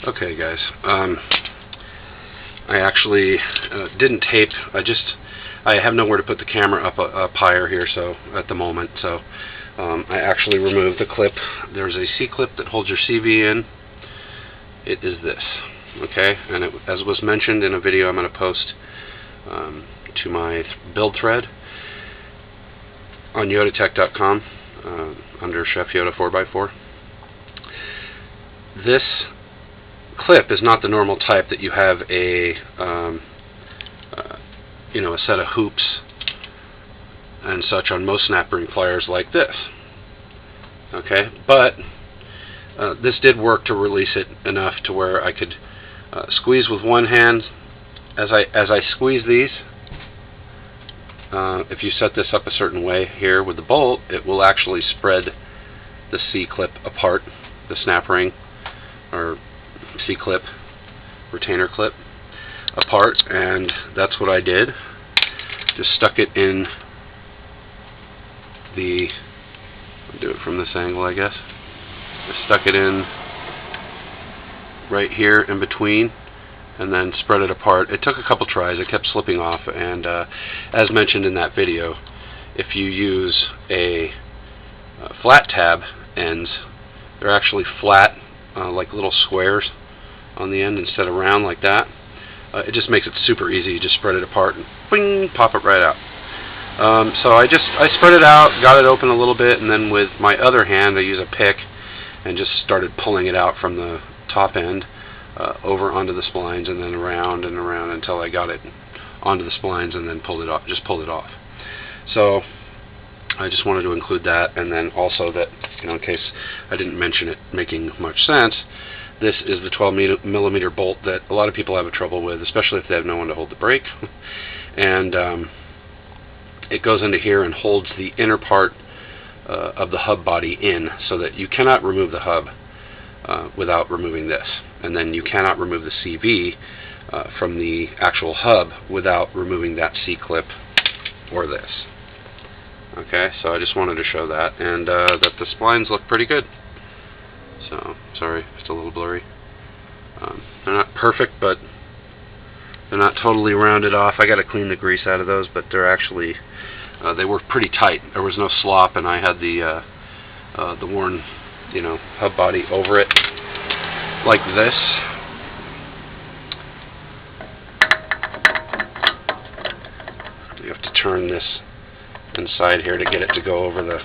Okay, guys. I actually didn't tape. I have nowhere to put the camera up higher here, so at the moment. So I actually removed the clip. There's a C-clip that holds your CV in. It is this. Okay, and as was mentioned in a video I'm going to post to my build thread on yodatech.com under Chef Yoda 4x4. This clip is not the normal type that you have a a set of hoops and such on most snap ring pliers like this. Okay, but this did work to release it enough to where I could squeeze with one hand. As I squeeze these, if you set this up a certain way here with the bolt, it will actually spread the C-clip apart, the snap ring or C-clip retainer clip apart, and that's what I did. Just stuck it in I'll do it from this angle, I guess. Just stuck it in right here in between and then spread it apart. It took a couple tries. It kept slipping off, and as mentioned in that video, if you use a flat tab ends, they're actually flat, like little squares on the end instead of round like that. It just makes it super easy. You just spread it apart and bing, pop it right out. So I spread it out, got it open a little bit, and then with my other hand I use a pick and just started pulling it out from the top end over onto the splines, and then around and around until I got it onto the splines, and then pulled it off. Just pulled it off. So I just wanted to include that, and then also that, in case I didn't mention it making much sense, this is the 12mm bolt that a lot of people have trouble with, especially if they have no one to hold the brake. And it goes into here and holds the inner part of the hub body in, so that you cannot remove the hub without removing this. And then you cannot remove the CV from the actual hub without removing that C-clip or this. Okay, so I just wanted to show that, and that the splines look pretty good. So, sorry, it's a little blurry. They're not perfect, but they're not totally rounded off. I got to clean the grease out of those, but they're actually, they were pretty tight. There was no slop, and I had the worn, hub body over it, like this. You have to turn this inside here to get it to go over the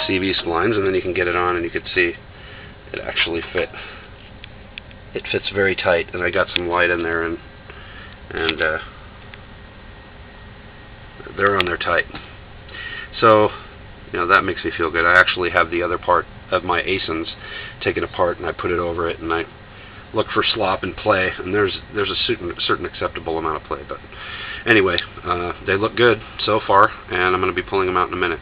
CV splines, and then you can get it on, and you can see it actually fit. It fits very tight, and I got some light in there, and they're on there tight. So, that makes me feel good. I actually have the other part of my ASINs taken apart, and I put it over it, and I look for slop and play, and there's a certain acceptable amount of play. But anyway, they look good so far, and I'm going to be pulling them out in a minute.